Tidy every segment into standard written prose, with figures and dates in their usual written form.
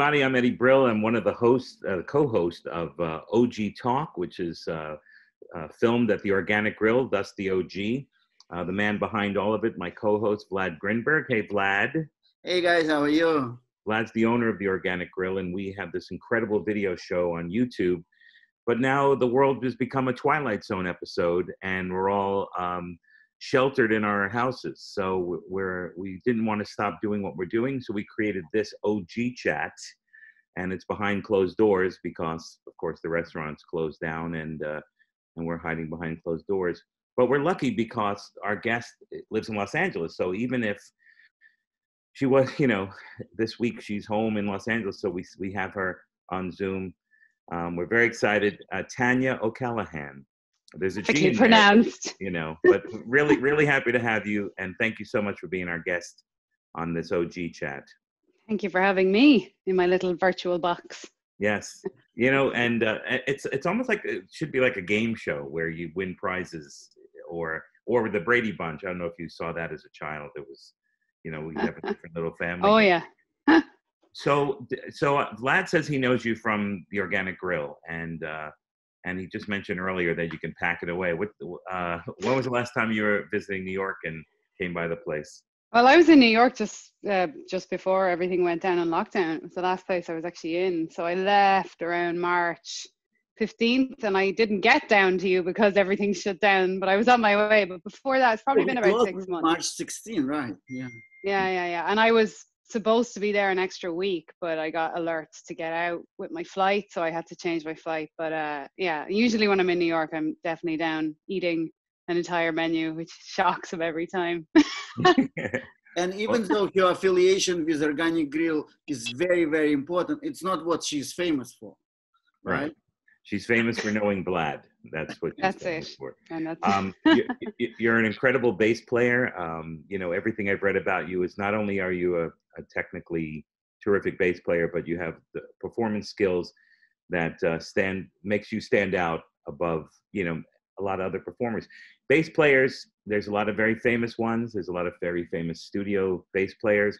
everybody. I'm Eddie Brill. I'm one of the hosts, co-host of OG Talk, which is filmed at the Organic Grill, thus the OG. The man behind all of it, my co-host, Vlad Grinberg. Hey, Vlad. Hey, guys. How are you? Vlad's the owner of the Organic Grill, and we have this incredible video show on YouTube. But now the world has become a Twilight Zone episode, and we're all sheltered in our houses. So we didn't want to stop doing what we're doing, so we created this OG chat, and it's behind closed doors because, of course, the restaurant's closed down, and we're hiding behind closed doors. But we're lucky because our guest lives in Los Angeles, so even if she was, this week she's home in Los Angeles, so we have her on Zoom. We're very excited. TANYA O'CALLAGHAN. There's a G in pronounced. There, but really, really happy to have you. And thank you so much for being our guest on this OG chat. Thank you for having me in my little virtual box. Yes. And it's almost like, it should be like a game show where you win prizes or the Brady Bunch. I don't know if you saw that as a child. It was, we have a different little family. Oh, yeah. So Vlad says he knows you from the Organic Grill, and he just mentioned earlier that you can pack it away. When was the last time you were visiting New York and came by the place? Well, I was in New York just before everything went down on lockdown. It was the last place I was actually in. So I left around March 15th, and I didn't get down to you because everything shut down, but I was on my way. But before that, it's probably been about 6 months. March 16, right? Yeah. Yeah. And I was supposed to be there an extra week, but I got alerts to get out with my flight, so I had to change my flight. But usually when I'm in New York, I'm definitely down eating an entire menu, which shocks him every time. And even though your affiliation with Organic Grill is very, very important, it's not what she's famous for, right? She's famous for knowing Vlad. That's what she's famous for. And that's you're an incredible bass player. Everything I've read about you is not only are you a technically terrific bass player, but you have the performance skills that makes you stand out above, a lot of other performers. Bass players, there's a lot of very famous ones. There's a lot of very famous studio bass players,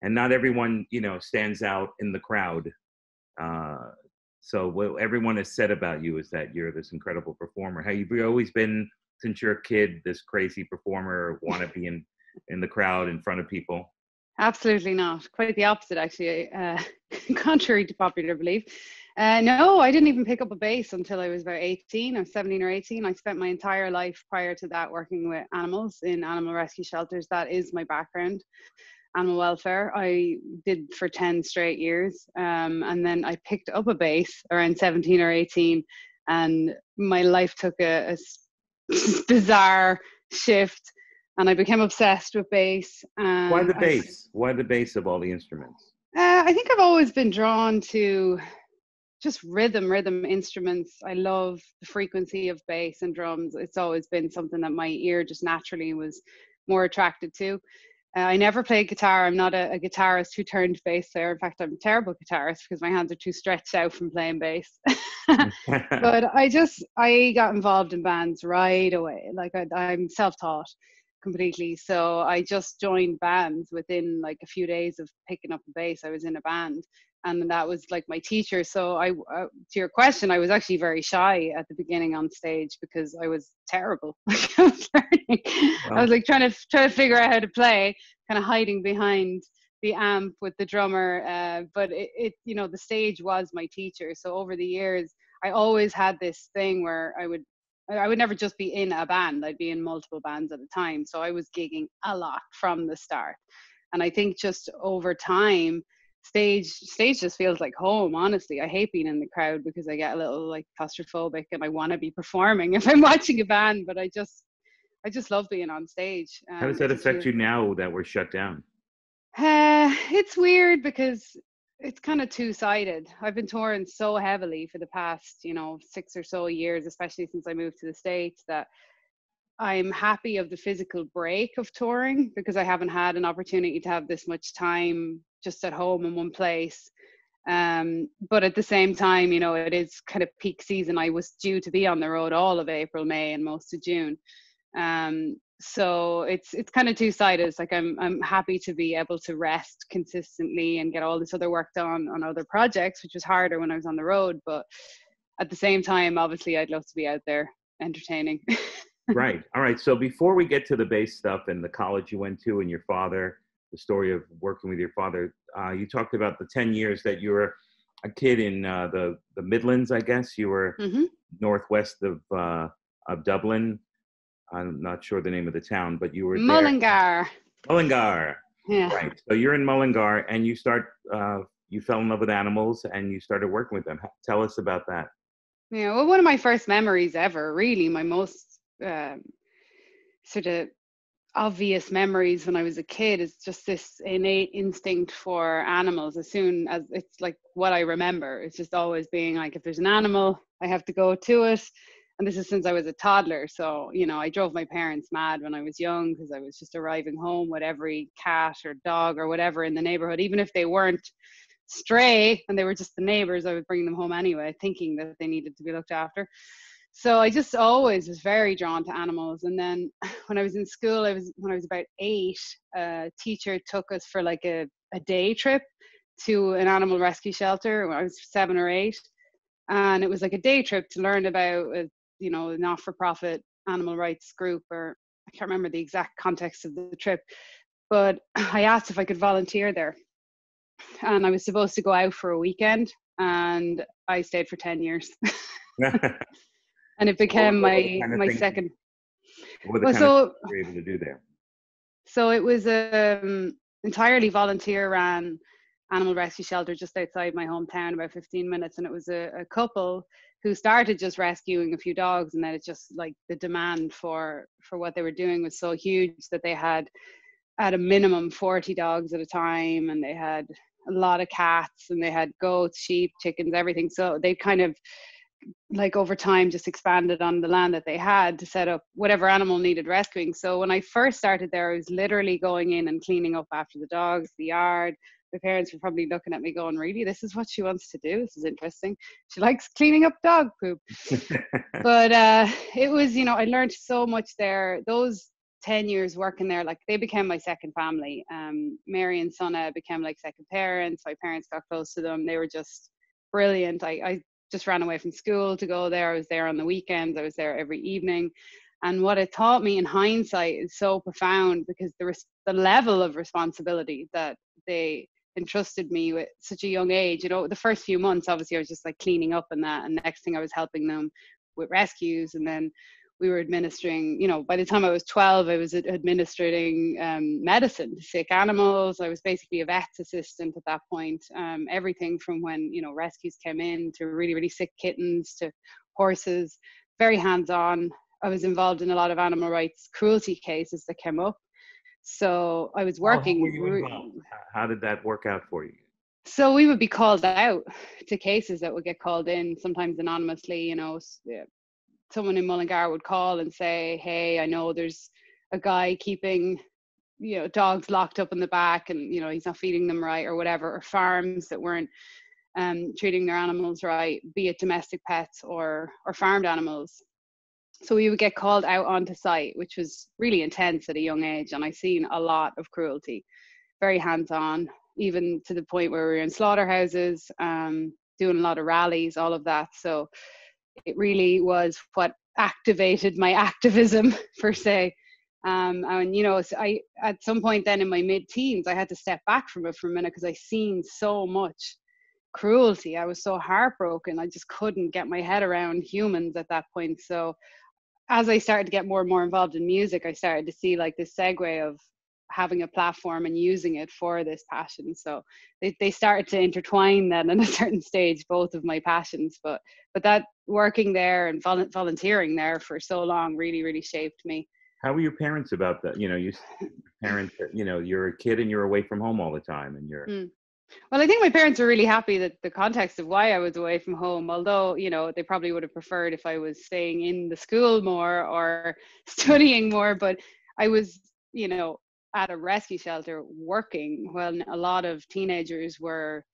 and not everyone, stands out in the crowd. So what everyone has said about you is that you're this incredible performer. Have you always been, since you're a kid, this crazy performer, want to be in the crowd in front of people? Absolutely not. Quite the opposite, actually, contrary to popular belief. No, I didn't even pick up a bass until I was about 18. I was 17 or 18. I spent my entire life prior to that working with animals in animal rescue shelters. That is my background. Animal welfare. I did for 10 straight years. And then I picked up a bass around 17 or 18, and my life took a bizarre shift, and I became obsessed with bass. Why the bass? Why the bass of all the instruments? I think I've always been drawn to just rhythm instruments. I love the frequency of bass and drums. It's always been something that my ear just naturally was more attracted to. I never played guitar. I'm not a guitarist who turned bass player. In fact, I'm a terrible guitarist because my hands are too stretched out from playing bass. But I got involved in bands right away. Like I'm self-taught completely. So I just joined bands within like a few days of picking up a bass. I was in a band, and that was like my teacher. So to your question, I was actually very shy at the beginning on stage because I was terrible. I was learning. Wow. I was like trying to figure out how to play, kind of hiding behind the amp with the drummer. But it the stage was my teacher. So over the years, I always had this thing where I would never just be in a band. I'd be in multiple bands at a time. So I was gigging a lot from the start. And I think just over time, stage just feels like home, honestly. I hate being in the crowd because I get a little like claustrophobic, and I want to be performing if I'm watching a band, but I just love being on stage. How does that affect you now that we're shut down? It's weird because it's kind of two-sided. I've been touring so heavily for the past 6 or so years, especially since I moved to the States, that I'm happy of the physical break of touring because I haven't had an opportunity to have this much time just at home in one place. But at the same time, it is kind of peak season. I was due to be on the road all of April, May, and most of June. So it's kind of two-sided. It's like I'm happy to be able to rest consistently and get all this other work done on other projects, which was harder when I was on the road. But at the same time, obviously, I'd love to be out there entertaining. Right. All right. So before we get to the bass stuff and the college you went to and your father, the story of working with your father, you talked about the 10 years that you were a kid in the Midlands, I guess. You were northwest of Dublin. I'm not sure the name of the town, but you were there. Mullingar. Mullingar. Yeah. Right. So you're in Mullingar, and you fell in love with animals, and you started working with them. Tell us about that. Yeah. Well, one of my first memories ever, really, my most sort of obvious memories when I was a kid, is just this innate instinct for animals. As soon as it's like what I remember, it's just always being like, if there's an animal, I have to go to it. And this is since I was a toddler. So, you know, I drove my parents mad when I was young because I was just arriving home with every cat or dog or whatever in the neighborhood. Even if they weren't stray and they were just the neighbors, I would bring them home anyway, thinking that they needed to be looked after. So I just always was very drawn to animals. And then when I was in school, when I was about 8, a teacher took us for like a day trip to an animal rescue shelter when I was 7 or 8. And it was like a day trip to learn about a not-for-profit animal rights group, or I can't remember the exact context of the trip, but I asked if I could volunteer there. And I was supposed to go out for a weekend, and I stayed for 10 years. And it became my second. What were the kind of things you were able to do there? So it was entirely volunteer-run animal rescue shelter just outside my hometown, about 15 minutes. And it was a couple who started just rescuing a few dogs, and then it just, like, the demand for what they were doing was so huge that they had at a minimum 40 dogs at a time, and they had a lot of cats, and they had goats, sheep, chickens, everything. So they kind of, like, over time just expanded on the land that they had to set up whatever animal needed rescuing. So when I first started there, I was literally going in and cleaning up after the dogs, the yard. My parents were probably looking at me going, really, this is what she wants to do? This is interesting. She likes cleaning up dog poop. But it was, you know, I learned so much there. Those 10 years working there, like, they became my second family. Mary and Sonna became like second parents. My parents got close to them. They were just brilliant. I just ran away from school to go there. I was there on the weekends. I was there every evening. And what it taught me in hindsight is so profound, because the level of responsibility that they entrusted me with such a young age. You know, the first few months, obviously, I was just like cleaning up and that. And next thing, I was helping them with rescues. And then we were administering, you know, by the time I was 12, I was administering medicine to sick animals. I was basically a vet's assistant at that point. Everything from when, you know, rescues came in to really, really sick kittens to horses, very hands-on. I was involved in a lot of animal rights cruelty cases that came up. So I was working. How were you involved? How did that work out for you? So we would be called out to cases that would get called in, sometimes anonymously. You know, someone in Mullingar would call and say, hey, I know there's a guy keeping, you know, dogs locked up in the back, and, you know, he's not feeding them right or whatever, or farms that weren't treating their animals right, be it domestic pets or farmed animals. So we would get called out onto site, which was really intense at a young age. And I seen a lot of cruelty, very hands-on, even to the point where we were in slaughterhouses, doing a lot of rallies, all of that. So it really was what activated my activism, per se. And, you know, so at some point then in my mid-teens, I had to step back from it for a minute because I seen so much cruelty. I was so heartbroken. I just couldn't get my head around humans at that point. So as I started to get more and more involved in music, I started to see like this segue of having a platform and using it for this passion. So they started to intertwine then at a certain stage, both of my passions. But that working there and volunteering there for so long really, really shaped me. How were your parents about that? You know, your parents, you know, you're a kid and you're away from home all the time, and you're... Well, I think my parents were really happy that the context of why I was away from home, although, you know, they probably would have preferred if I was staying in the school more or studying more. But I was, you know, at a rescue shelter working when a lot of teenagers were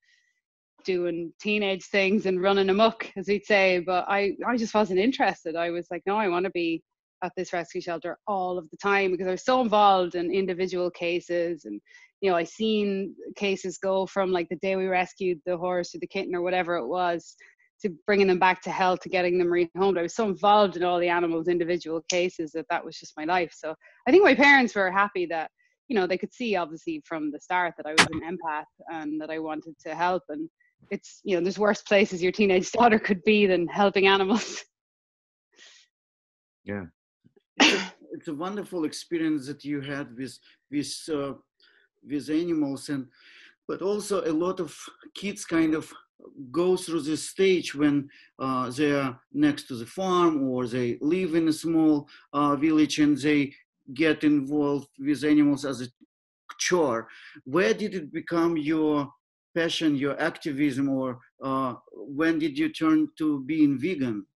doing teenage things and running amok, as we'd say. But I just wasn't interested. I was like, no, I want to be at this rescue shelter all of the time because I was so involved in individual cases. And, you know, I seen cases go from like the day we rescued the horse or the kitten or whatever it was to bringing them back to health, to getting them rehomed. I was so involved in all the animals' individual cases that was just my life. So I think my parents were happy that, you know, they could see obviously from the start that I was an empath and that I wanted to help. And it's, you know, there's worse places your teenage daughter could be than helping animals. Yeah. It's a wonderful experience that you had with animals, but also a lot of kids kind of go through this stage when they are next to the farm or they live in a small village and they get involved with animals as a chore. Where did it become your passion, your activism, or when did you turn to being vegan?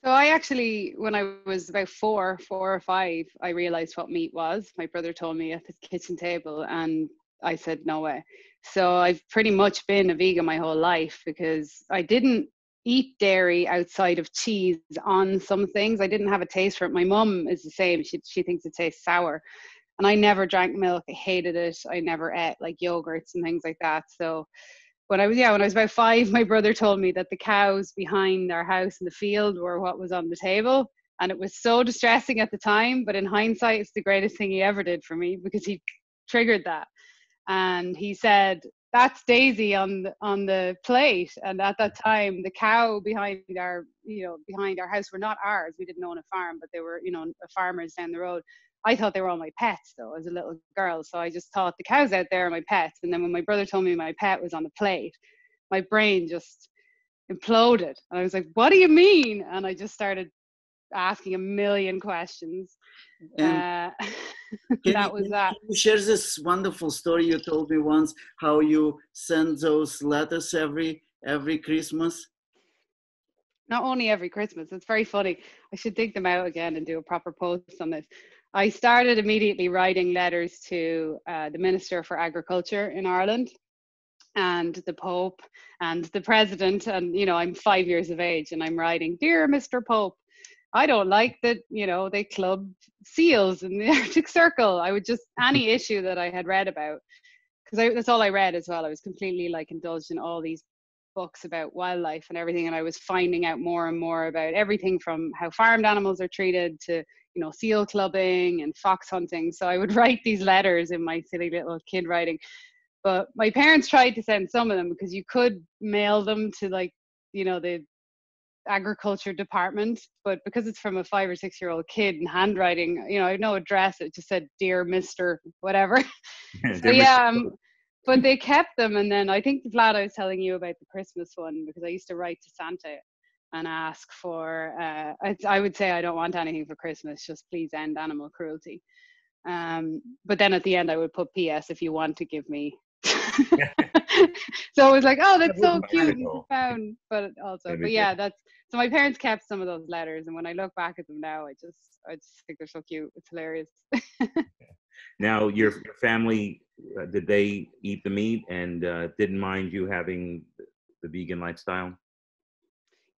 So I actually, when I was about four or five, I realized what meat was. My brother told me at the kitchen table and I said, no way. So I've pretty much been a vegan my whole life because I didn't eat dairy outside of cheese on some things. I didn't have a taste for it. My mum is the same. She thinks it tastes sour. And I never drank milk. I hated it. I never ate like yogurts and things like that. So when I was about five, my brother told me that the cows behind our house in the field were what was on the table. And it was so distressing at the time, but in hindsight, it's the greatest thing he ever did for me because he triggered that. And he said, that's Daisy on the plate. And at that time, the cow behind our house were not ours. We didn't own a farm, but they were, you know, farmers down the road. I thought they were all my pets though, as a little girl. So I just thought the cows out there are my pets. And then when my brother told me my pet was on the plate, my brain just imploded. And I was like, what do you mean? And I just started asking a million questions. That was that. Can you share this wonderful story you told me once, how you send those letters every Christmas? Not only every Christmas, it's very funny. I should dig them out again and do a proper post on this. I started immediately writing letters to the Minister for Agriculture in Ireland and the Pope and the President. And, you know, I'm 5 years of age and I'm writing, Dear Mr. Pope, I don't like that, you know, they club seals in the Arctic Circle. I would just, any issue that I had read about, because that's all I read as well. I was completely like indulged in all these books about wildlife and everything. And I was finding out more and more about everything from how farmed animals are treated to, you know, seal clubbing and fox hunting. So I would write these letters in my silly little kid writing. But my parents tried to send some of them because you could mail them to like, you know, the agriculture department, but because it's from a 5 or 6 year old kid in handwriting, you know, I had no address. It just said, Dear Mr. whatever. So yeah, but they kept them. And then I think Vlad, I was telling you about the Christmas one because I used to write to Santa and ask for, I would say I don't want anything for Christmas, just please end animal cruelty. But then at the end I would put PS if you want to give me. So I was like, oh, that's so cute and profound. But yeah, so my parents kept some of those letters, and when I look back at them now, I just think they're so cute. It's hilarious. Now, your family, did they eat the meat and didn't mind you having the vegan lifestyle?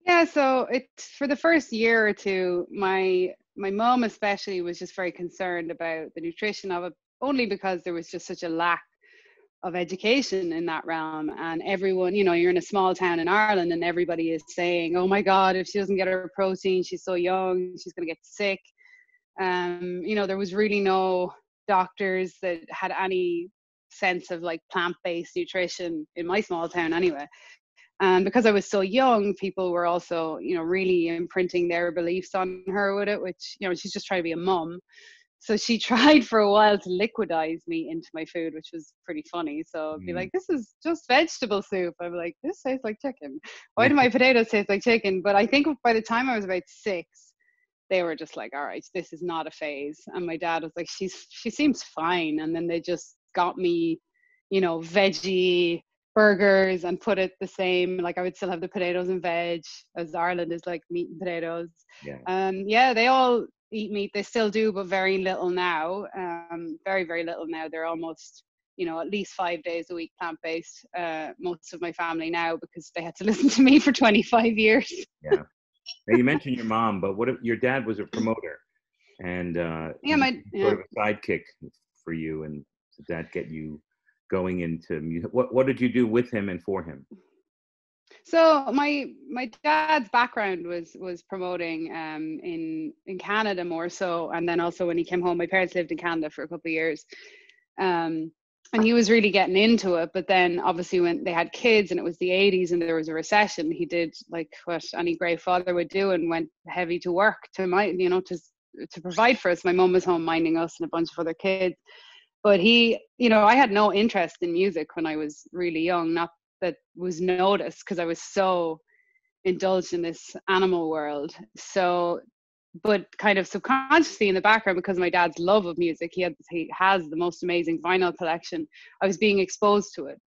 Yeah, so it's for the first year or two, my mom especially was just very concerned about the nutrition of it, only because there was just such a lack of education in that realm. And everyone, you know, you're in a small town in Ireland and everybody is saying, oh my God, if she doesn't get her protein, she's so young, she's going to get sick. You know, there was really no doctors that had any sense of like plant-based nutrition in my small town anyway. And because I was so young, people were also, you know, really imprinting their beliefs on her with it, which, you know, she's just trying to be a mum. So she tried for a while to liquidize me into my food, which was pretty funny. So I'd be like, this is just vegetable soup. I'm like, this tastes like chicken. Why do my potatoes taste like chicken? But I think by the time I was about 6, they were just like, all right, this is not a phase. And my dad was like, she seems fine. And then they just got me, you know, veggie burgers and put it the same. Like I would still have the potatoes and veg, as Ireland is like meat and potatoes. Yeah, they all eat meat. They still do, but very little now. Very, very little now. They're almost, you know, at least 5 days a week plant-based. Most of my family now, because they had to listen to me for 25 years. Yeah. Now you mentioned your mom, but what if your dad was a promoter and sort of a sidekick for you, and did that get you going into music? What did you do with him and for him? So my dad's background was promoting in Canada more so, and then also when he came home, my parents lived in Canada for a couple of years, and he was really getting into it. But then obviously when they had kids and it was the 80s and there was a recession, he did like what any great father would do and went heavy to work to provide for us. My mum was home minding us and a bunch of other kids. But I had no interest in music when I was really young, not that was noticed because I was so indulged in this animal world. So, but kind of subconsciously in the background, because of my dad's love of music, he has the most amazing vinyl collection. I was being exposed to it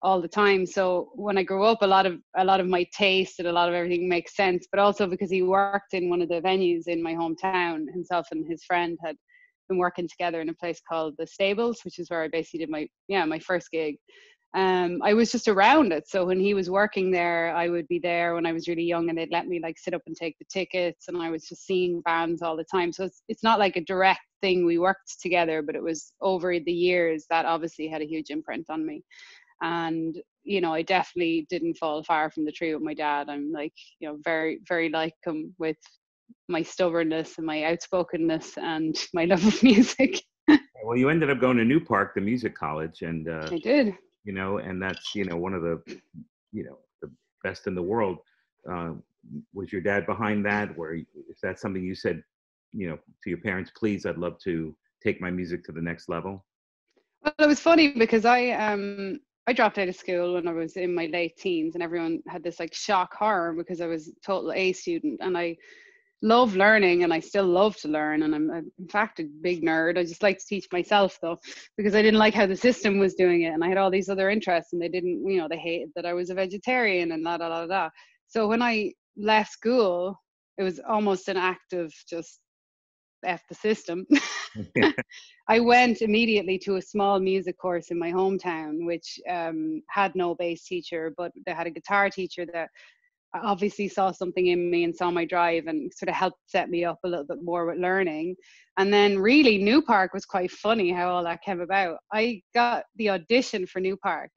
all the time. So when I grew up, a lot of my taste and a lot of everything makes sense. But also because he worked in one of the venues in my hometown, himself and his friend had been working together in a place called the Stables, which is where I basically did my first gig. I was just around it. So when he was working there, I would be there when I was really young, and they'd let me like sit up and take the tickets, and I was just seeing bands all the time. So it's not like a direct thing we worked together, but it was over the years that obviously had a huge imprint on me. And I definitely didn't fall far from the tree with my dad. I'm like, very, very like him with my stubbornness and my outspokenness and my love of music. Well, you ended up going to New Park, the music college, and I did. And that's one of the the best in the world. Was your dad behind that? Is that something you said to your parents, please, I'd love to take my music to the next level? Well, it was funny because I dropped out of school when I was in my late teens, and everyone had this like shock horror because I was a total A student, and I love learning, and I still love to learn, and I'm in fact a big nerd. I just like to teach myself though, because I didn't like how the system was doing it, and I had all these other interests, and they didn't, they hated that I was a vegetarian and la. So when I left school, it was almost an act of just F the system. I went immediately to a small music course in my hometown, which had no bass teacher, but they had a guitar teacher that obviously saw something in me and saw my drive and sort of helped set me up a little bit more with learning. And then really New Park was quite funny how all that came about. I got the audition for New Park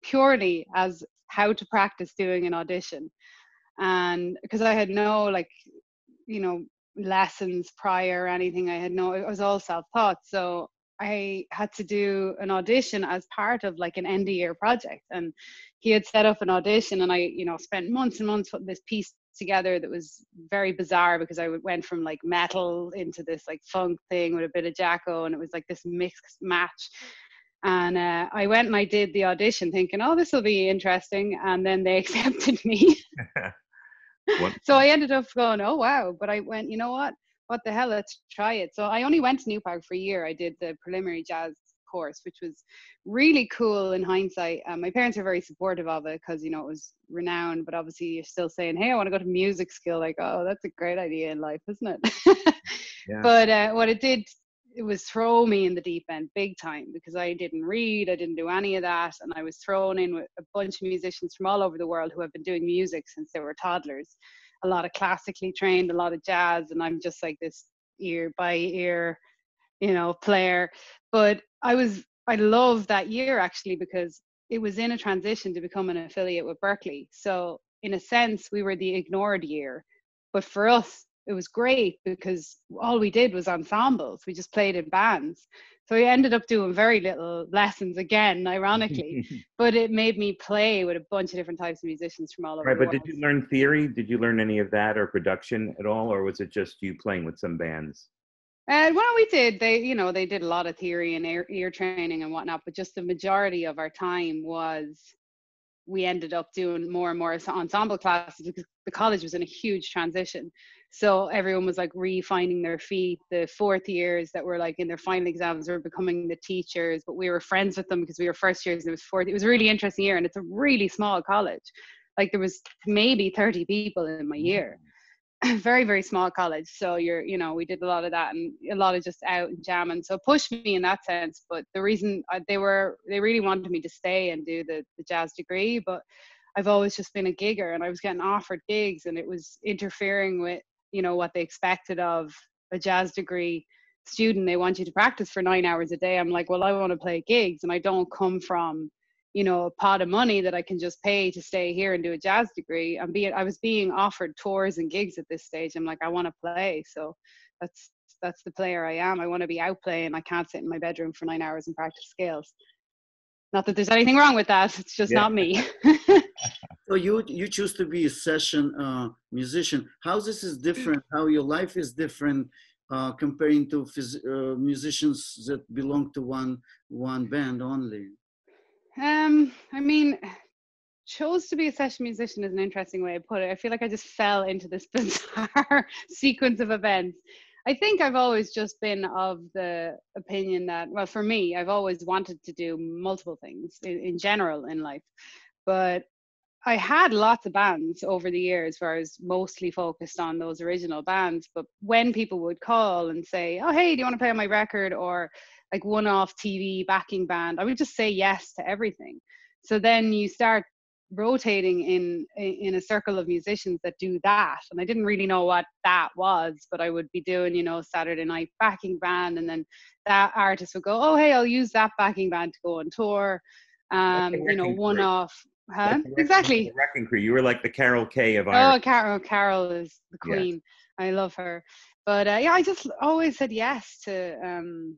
purely as how to practice doing an audition. And because I had no lessons prior or anything, it was all self-taught. So I had to do an audition as part of like an end of year project, and he had set up an audition, and I spent months and months putting this piece together that was very bizarre because I went from like metal into this like funk thing with a bit of Jacko, and it was like this mixed match. And I went and I did the audition thinking, oh, this will be interesting, and then they accepted me. So I ended up going, oh wow. But I went, you know what the hell, let's try it. So I only went to New Park for a year. I did the preliminary jazz course, which was really cool in hindsight. My parents are very supportive of it because it was renowned, but obviously you're still saying, hey, I want to go to music school. Like, oh, that's a great idea in life, isn't it? Yeah. But what it did, it was throw me in the deep end big time, because I didn't read, I didn't do any of that, and I was thrown in with a bunch of musicians from all over the world who have been doing music since they were toddlers. A lot of classically trained, a lot of jazz, and I'm just like this ear by ear, player. But I loved that year actually, because it was in a transition to become an affiliate with Berklee. So in a sense, we were the ignored year, but for us, it was great because all we did was ensembles. We just played in bands. So I ended up doing very little lessons again, ironically, but it made me play with a bunch of different types of musicians from all over the world. But did you learn theory? Did you learn any of that or production at all? Or was it just you playing with some bands? Well, we did. They did a lot of theory and ear training and whatnot, but just the majority of our time was we ended up doing more and more ensemble classes because the college was in a huge transition. So everyone was like refinding their feet. The fourth years that were like in their final exams were becoming the teachers, but we were friends with them because we were first years. It was a really interesting year, and it's a really small college. Like there was maybe 30 people in my year. Very, very small college. So we did a lot of that and a lot of just out and jamming. So it pushed me in that sense. But the reason they really wanted me to stay and do the jazz degree, but I've always just been a gigger, and I was getting offered gigs, and it was interfering with, you know, what they expected of a jazz degree student. They want you to practice for 9 hours a day. I'm like, well, I want to play gigs, and I don't come from, you know, a pot of money that I can just pay to stay here and do a jazz degree. I was being offered tours and gigs at this stage. I'm like, I want to play. So that's the player I am. I want to be out playing. I can't sit in my bedroom for 9 hours and practice scales. Not that there's anything wrong with that. It's just not me. So you choose to be a session musician. How this is different? How your life is different comparing to musicians that belong to one band only? I mean, chose to be a session musician is an interesting way to put it. I feel like I just fell into this bizarre sequence of events. I think I've always just been of the opinion that, well, for me, I've always wanted to do multiple things in general in life. But I had lots of bands over the years where I was mostly focused on those original bands. But when people would call and say, oh, hey, do you want to play on my record? Or like one-off TV backing band, I would just say yes to everything. So then you start rotating in a circle of musicians that do that. And I didn't really know what that was, but I would be doing, you know, Saturday night backing band. And then that artist would go, oh, hey, I'll use that backing band to go on tour. You know, one-off. Huh? Exactly. The wrecking crew. You were like the Carol Kay of Ireland. Oh, Carol is the queen. Yes. I love her. But yeah, I just always said yes to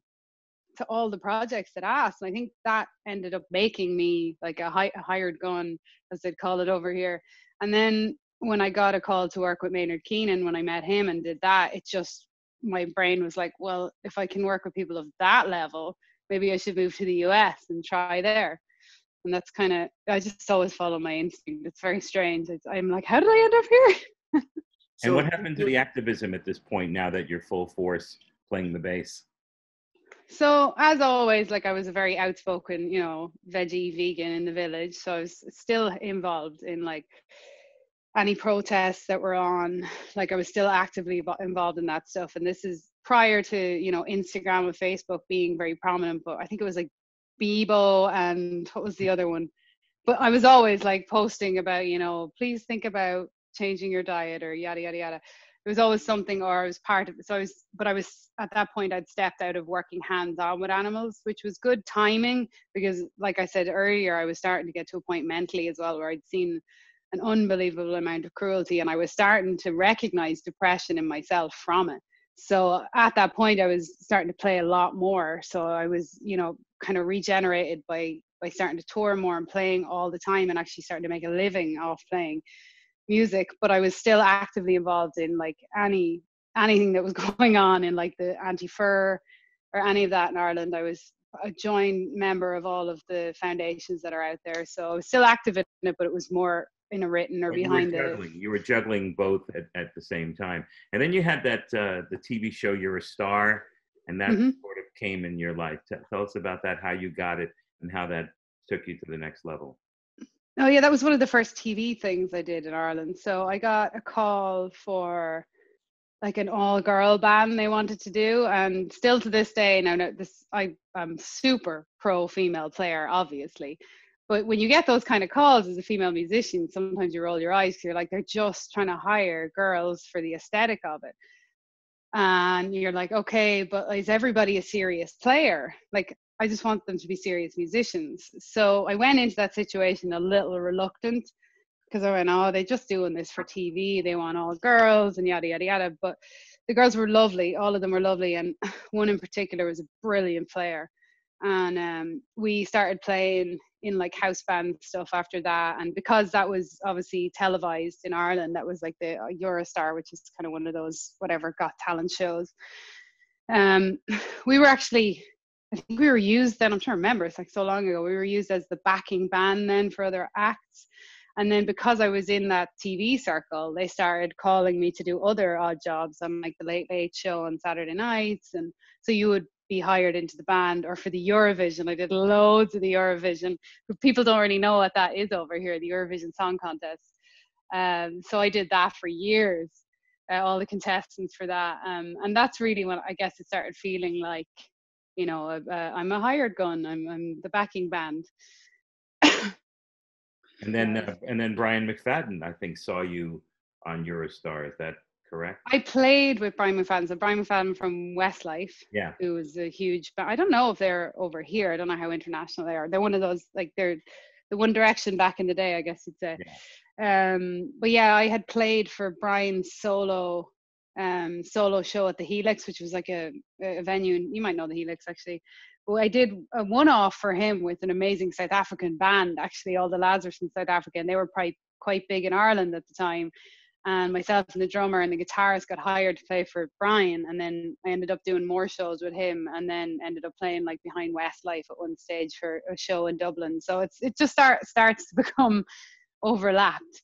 all the projects that asked. And I think that ended up making me like a hired gun, as they'd call it over here. And then when I got a call to work with Maynard Keenan, when I met him and did that, it just, my brain was like, well, if I can work with people of that level, maybe I should move to the US and try there. And that's kind of, I just always follow my instinct. It's very strange. I'm like, how did I end up here? And what happened to the activism at this point now that you're full force playing the bass? So as always, like I was a very outspoken, you know, veggie vegan in the village. So I was still involved in like any protests that were on. Like I was still actively involved in that stuff. And this is prior to, you know, Instagram and Facebook being very prominent. But I think it was like Bebo and what was the other one? But I was always like posting about, you know, please think about changing your diet or yada, yada, yada. It was always something, or I was part of it. So I was at that point, I'd stepped out of working hands-on with animals, which was good timing because like I said earlier, I was starting to get to a point mentally as well, where I'd seen an unbelievable amount of cruelty and I was starting to recognize depression in myself from it. So at that point, I was starting to play a lot more. So I was, you know, kind of regenerated by starting to tour more and playing all the time and actually starting to make a living off playing music. But I was still actively involved in like anything that was going on in like the anti-fur or any of that in Ireland. I was a joint member of all of the foundations that are out there. So I was still active in it, but it was more in a written or behind you were juggling both at the same time. And then you had that the TV show You're a Star, and that sort of came in your life. Tell us about that, how you got it and how that took you to the next level. Oh yeah, that was one of the first TV things I did in Ireland. So I got a call for like an all-girl band they wanted to do, and still to this day now I'm super pro female player, obviously. But when you get those kind of calls as a female musician, sometimes you roll your eyes because you're like, they're just trying to hire girls for the aesthetic of it. And you're like, okay, but is everybody a serious player? Like, I just want them to be serious musicians. So I went into that situation a little reluctant because I went, oh, they're just doing this for TV. They want all girls and yada, yada, yada. But the girls were lovely. All of them were lovely. And one in particular was a brilliant player. And we started playing in like house band stuff after that. And because that was obviously televised in Ireland, that was like the Eurostar, which is kind of one of those whatever Got Talent shows. We were actually, I think we were used then, I'm trying to remember, it's like so long ago, we were used as the backing band then for other acts. And then because I was in that TV circle, they started calling me to do other odd jobs on like the Late Late Show on Saturday nights. And so you would be hired into the band, or for the Eurovision. I did loads of the Eurovision. People don't really know what that is over here, the Eurovision Song Contest. So I did that for years, all the contestants for that. And that's really when I guess it started feeling like, you know, I'm a hired gun. I'm the backing band. And then Brian McFadden, I think, saw you on Eurostar. Is that correct? I played with Brian McFadden. So Brian McFadden from Westlife, Yeah. who was a huge, but I don't know if they're over here. I don't know how international they are. They're one of those, like they're the One Direction back in the day, I guess you'd say. Yeah. But yeah, I had played for Brian's solo show at the Helix, which was like a venue. You might know the Helix actually. But I did a one-off for him with an amazing South African band. Actually, all the lads are from South Africa, and they were probably quite big in Ireland at the time. And myself and the drummer and the guitarist got hired to play for Brian, and then I ended up doing more shows with him, and then ended up playing like behind Westlife at one stage for a show in Dublin. So it just starts to become overlapped.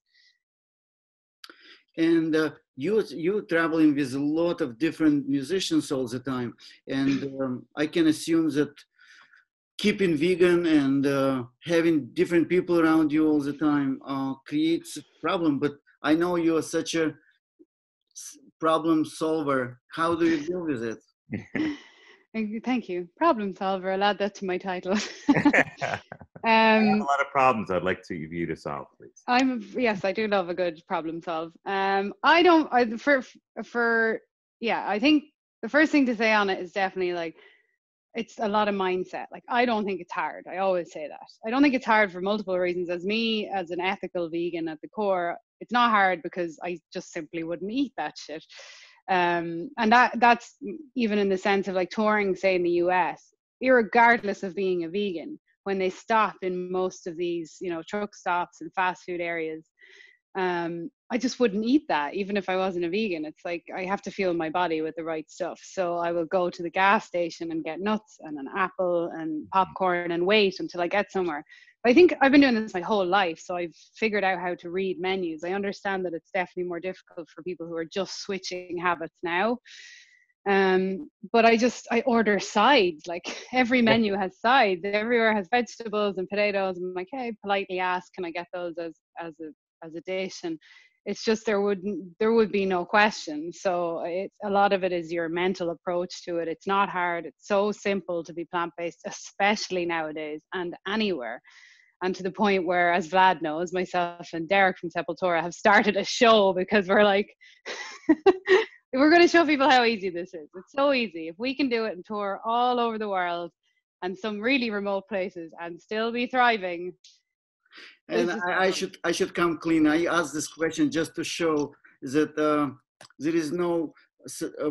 And you traveling with a lot of different musicians all the time, and I can assume that keeping vegan and having different people around you all the time creates a problem. But I know you are such a problem solver. How do you deal with it? Thank you. Problem solver. I'll add that to my title. I have a lot of problems I'd like you to solve, please. Yes, I do love a good problem solve. I think the first thing to say on it is definitely like, it's a lot of mindset. Like, I don't think it's hard. I always say that. I don't think it's hard for multiple reasons. As an ethical vegan at the core, it's not hard because I just simply wouldn't eat that shit. And that's even in the sense of like touring, say in the US, irregardless of being a vegan, when they stop in most of these, truck stops and fast food areas, I just wouldn't eat that, even if I wasn't a vegan. It's like, I have to fuel my body with the right stuff. So I will go to the gas station and get nuts and an apple and popcorn and wait until I get somewhere. I think I've been doing this my whole life, so I've figured out how to read menus. I understand that it's definitely more difficult for people who are just switching habits now. But I order sides. Like, every menu has sides. Everywhere has vegetables and potatoes. I'm like, hey, politely ask, can I get those as a dish? And it's just there would be no question. So a lot of it is your mental approach to it. It's not hard. It's so simple to be plant-based, especially nowadays and anywhere. And to the point where, as Vlad knows, myself and Derek from Sepultura have started a show because we're like, we're going to show people how easy this is. It's so easy. If we can do it and tour all over the world and some really remote places and still be thriving. And I should come clean. I asked this question just to show that there is no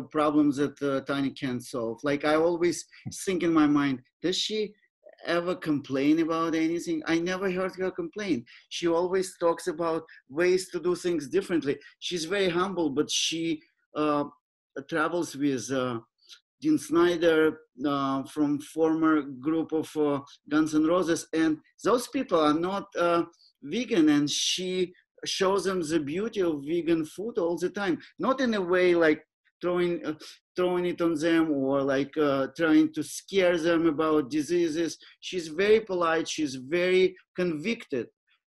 problems that Tanya can't solve. Like, I always think in my mind, does she ever complain about anything? I never heard her complain. She always talks about ways to do things differently. She's very humble, but she travels with Dee Snider from former group of Guns N' Roses, and those people are not vegan, and she shows them the beauty of vegan food all the time, not in a way like throwing it on them or like trying to scare them about diseases. She's very polite, she's very convicted,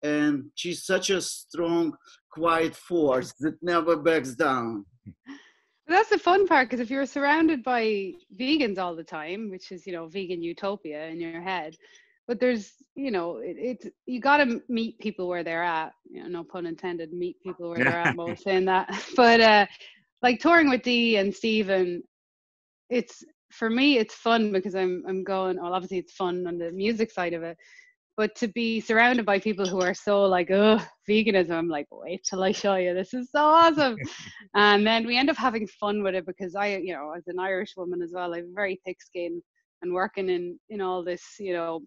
and she's such a strong, quiet force that never backs down. That's the fun part, because if you're surrounded by vegans all the time, which is, vegan utopia in your head, but there's, you got to meet people where they're at, no pun intended, meet people where they're at, most saying that. But like touring with Dee and Steven, for me, it's fun because I'm going, well, obviously it's fun on the music side of it, but to be surrounded by people who are so like, oh, veganism, I'm like, wait till I show you, this is so awesome. And then we end up having fun with it because I, as an Irish woman as well, I have a very thick skin, and working in all this,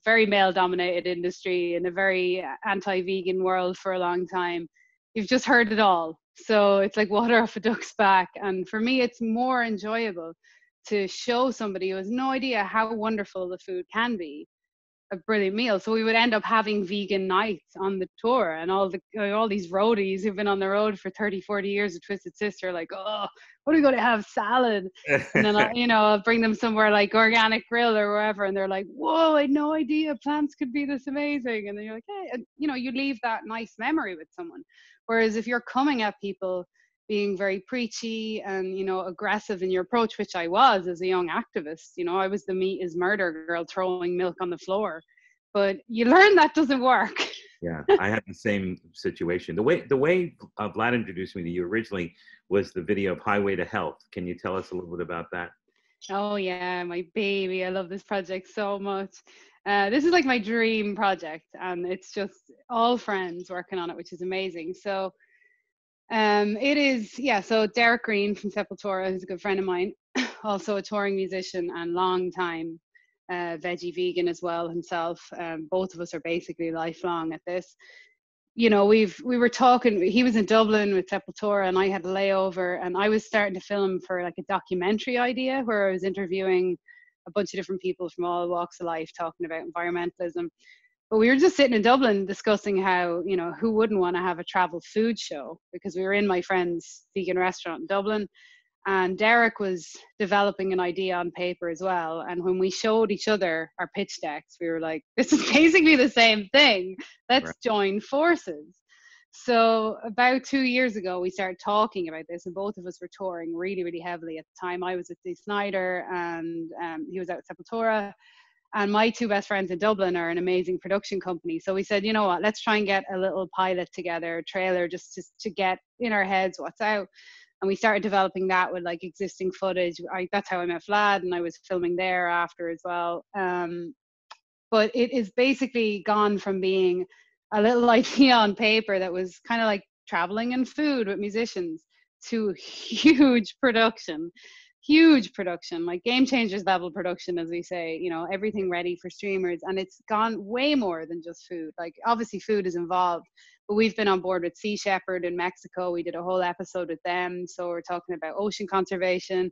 very male dominated industry in a very anti-vegan world for a long time, you've just heard it all. So it's like water off a duck's back. And for me, it's more enjoyable to show somebody who has no idea how wonderful the food can be a brilliant meal. So we would end up having vegan nights on the tour, and all these roadies who've been on the road for 30-40 years of Twisted Sister, like, oh, what are we going to have? Salad. And then I'll bring them somewhere like Organic Grill or wherever, and they're like, whoa, I had no idea plants could be this amazing. And then you're like, hey, and you leave that nice memory with someone. Whereas if you're coming at people being very preachy and aggressive in your approach, which I was as a young activist, I was the meat is murder girl throwing milk on the floor, but you learn that doesn't work. Yeah, I had the same situation. The way Vlad introduced me to you originally was the video of Highway to Health. Can you tell us a little bit about that? Oh yeah, my baby. I love this project so much. This is like my dream project, and it's just all friends working on it, which is amazing. So it is, yeah, so Derek Green from Sepultura, who's a good friend of mine, also a touring musician and long time veggie vegan as well himself. Both of us are basically lifelong at this. You know, we were talking, he was in Dublin with Sepultura and I had a layover, and I was starting to film for like a documentary idea where I was interviewing a bunch of different people from all walks of life talking about environmentalism. But we were just sitting in Dublin discussing how, you know, who wouldn't want to have a travel food show, because we were in my friend's vegan restaurant in Dublin, and Derek was developing an idea on paper as well. And when we showed each other our pitch decks, we were like, this is basically the same thing. Let's join forces. So about 2 years ago, we started talking about this, and both of us were touring really, really heavily at the time. I was at Dee Snider and he was out at Sepultura. And my two best friends in Dublin are an amazing production company. So we said, you know what, let's try and get a little pilot together, a trailer, just to get in our heads what's out. And we started developing that with like existing footage. That's how I met Vlad, and I was filming there after as well. But it is basically gone from being a little idea on paper that was kind of like traveling and food with musicians to huge production, like game changers level production, as we say, you know, everything ready for streamers. And it's gone way more than just food. Like obviously food is involved, but we've been on board with Sea Shepherd in Mexico. We did a whole episode with them. So we're talking about ocean conservation.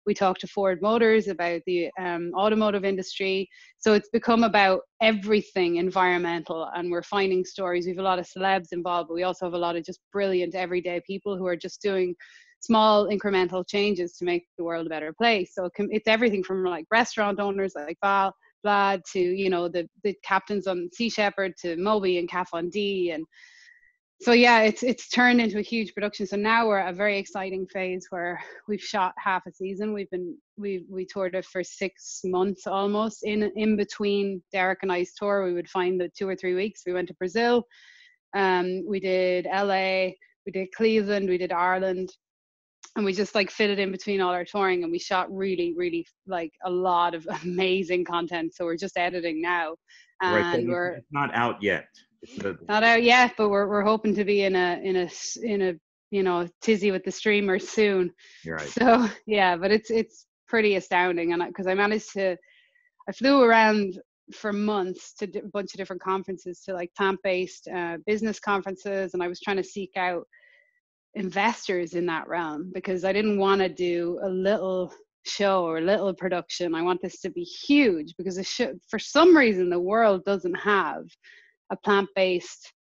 We talked to Ford Motors about the automotive industry. So it's become about everything environmental, and we're finding stories. We have a lot of celebs involved, but we also have a lot of just brilliant everyday people who are just doing small incremental changes to make the world a better place. So it's everything from like restaurant owners like Vlad to, you know, the captains on Sea Shepherd to Moby and Caf on D. And so yeah, it's turned into a huge production. So now we're at a very exciting phase where we've shot half a season. We toured it for 6 months almost. In between Derek and I's tour, we would find the 2 or 3 weeks. We went to Brazil, we did LA, we did Cleveland, we did Ireland, and we just like fitted in between all our touring, and we shot really, really like a lot of amazing content. So we're just editing now, and it's not out yet. Not out yet, but we're hoping to be in a you know, tizzy with the streamers soon. You're right. So yeah, but it's pretty astounding, and because I flew around for months to a bunch of different conferences, to like plant-based business conferences, and I was trying to seek out investors in that realm, because I didn't want to do a little show or a little production. I want this to be huge, because for some reason the world doesn't have a plant-based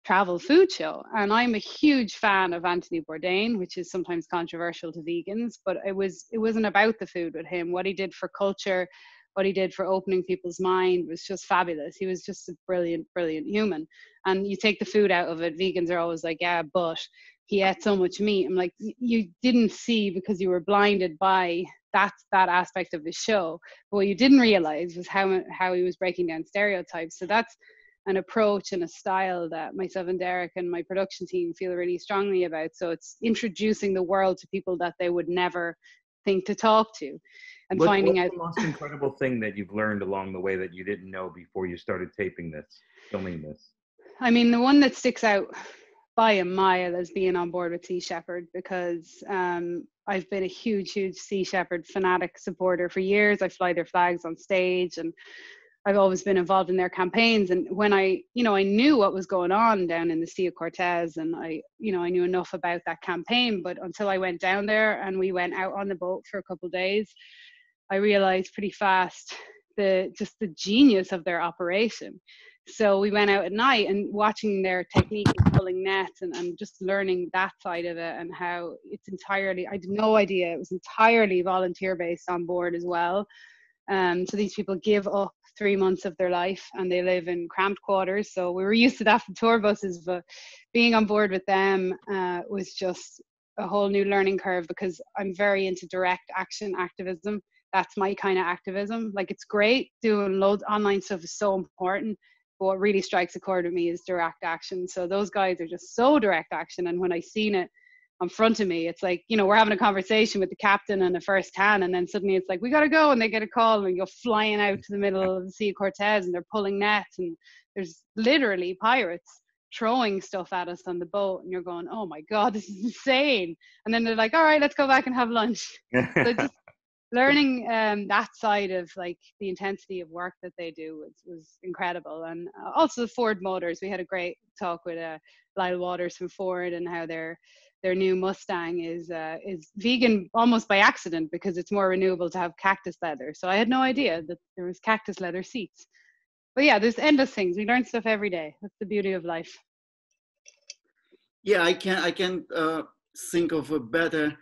travel food show. And I'm a huge fan of Anthony Bourdain, which is sometimes controversial to vegans, but it wasn't about the food with him. What he did for culture, what he did for opening people's mind was just fabulous. He was just a brilliant, brilliant human. And you take the food out of it, vegans are always like, yeah, but he ate so much meat. I'm like, you didn't see because you were blinded by that aspect of the show. But what you didn't realize was how he was breaking down stereotypes. So that's an approach and a style that myself and Derek and my production team feel really strongly about. So it's introducing the world to people that they would never think to talk to, and finding out. What's the most incredible thing that you've learned along the way that you didn't know before you started filming this? I mean, the one that sticks out by a mile is being on board with Sea Shepherd, because I've been a huge Sea Shepherd fanatic supporter for years. I fly their flags on stage, and I've always been involved in their campaigns. And when I knew what was going on down in the Sea of Cortez, and I knew enough about that campaign, but until I went down there and we went out on the boat for a couple of days, I realized pretty fast the genius of their operation. So we went out at night and watching their technique of pulling nets and just learning that side of it, and how it's entirely, I had no idea, it was entirely volunteer based on board as well. So these people give up 3 months of their life, and they live in cramped quarters. So we were used to that from tour buses, but being on board with them was just a whole new learning curve, because I'm very into direct action activism. that's my kind of activism. Like, it's great doing loads online stuff is so important, but what really strikes a chord with me is direct action. So those guys are just so direct action, and when I seen it in front of me, it's like, you know, we're having a conversation with the captain and the first hand, and then suddenly it's like, we got to go, and they get a call and go flying out to the middle of the Sea of Cortez, and they're pulling nets, and there's literally pirates throwing stuff at us on the boat, and you're going, oh my God, this is insane. And then they're like, all right, let's go back and have lunch. So just learning that side of like the intensity of work that they do was incredible. And also Ford Motors, we had a great talk with Lyle Waters from Ford, and how their new Mustang is vegan almost by accident, because it's more renewable to have cactus leather. So I had no idea that there was cactus leather seats. But yeah, there's endless things. We learn stuff every day. That's the beauty of life. Yeah, I can think of a better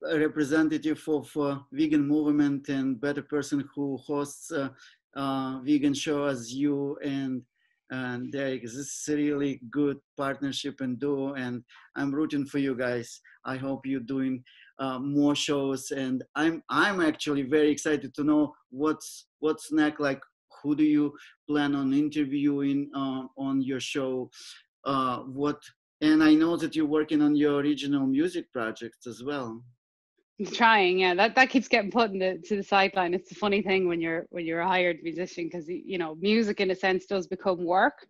representative of vegan movement and better person who hosts a vegan show as you and Derek. This is a really good partnership and duo, and I'm rooting for you guys. I hope you're doing more shows, and I'm actually very excited to know what's next. Like, who do you plan on interviewing on your show? And I know that you're working on your original music projects as well. Trying, yeah, that keeps getting put to the sideline. It's a funny thing when you're a hired musician, because, you know, music in a sense does become work,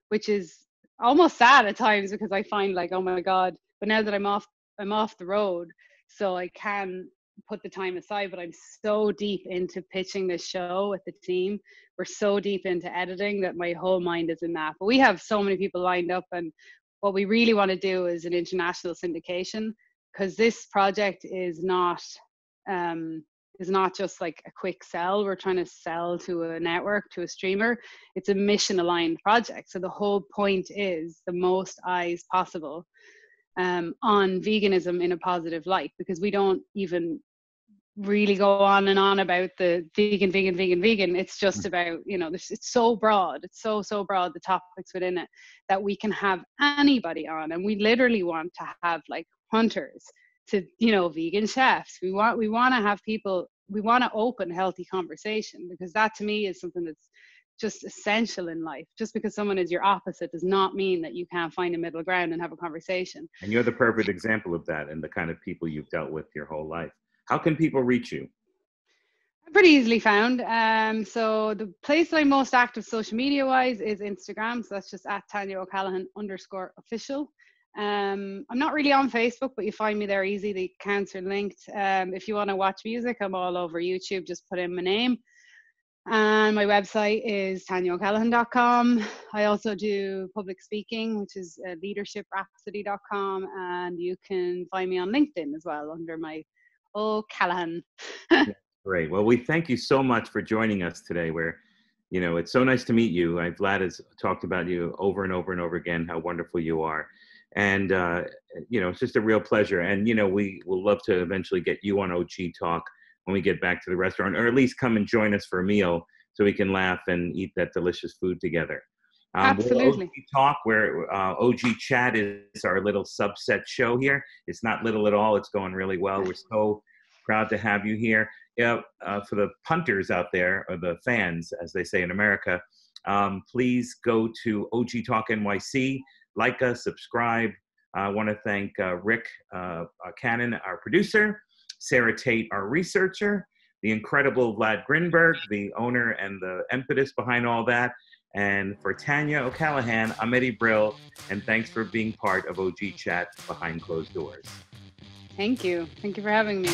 which is almost sad at times, because I find like, oh my God, but now that I'm off the road, so I can put the time aside, but I'm so deep into pitching this show with the team. We're so deep into editing that my whole mind is in that. But we have so many people lined up, and what we really want to do is an international syndication, because this project is not just like a quick sell. We're trying to sell to a network, to a streamer. It's a mission aligned project. So the whole point is the most eyes possible on veganism in a positive light, because we don't even really go on and on about the vegan. It's just about, you know, it's so broad. It's so broad, the topics within it, that we can have anybody on. And we literally want to have like hunters to, you know, vegan chefs. We want to have people, we want to open healthy conversation, because that to me is something that's just essential in life. Just because someone is your opposite does not mean that you can't find a middle ground and have a conversation. And you're the perfect example of that, and the kind of people you've dealt with your whole life. How can people reach you? I'm pretty easily found. So the place that I'm most active social media wise is Instagram. So that's just at TANYA O'CALLAGHAN _official. I'm not really on Facebook, but you find me there easy. The accounts are linked. If you want to watch music, I'm all over YouTube. Just put in my name. And my website is tanyaocallahan.com. I also do public speaking, which is leadershiprhapsody.com. And you can find me on LinkedIn as well under my O'Callahan. Great. Well, we thank you so much for joining us today. You know, it's so nice to meet you. Vlad has talked about you over and over and over again, how wonderful you are. And, you know, it's just a real pleasure. And, you know, we will love to eventually get you on OG Talk when we get back to the restaurant, or at least come and join us for a meal so we can laugh and eat that delicious food together. Absolutely. OG Talk, where OG Chat is our little subset show here. It's not little at all. It's going really well. We're so proud to have you here. Yeah, for the punters out there, or the fans, as they say in America, please go to OG Talk NYC, like us, subscribe. I want to thank Rick Cannon, our producer, Sarah Tate, our researcher, the incredible Vlad Grinberg, the owner and the impetus behind all that. And for Tanya O'Callahan, I'm Eddie Brill, and thanks for being part of OG Chat Behind Closed Doors. Thank you. Thank you for having me.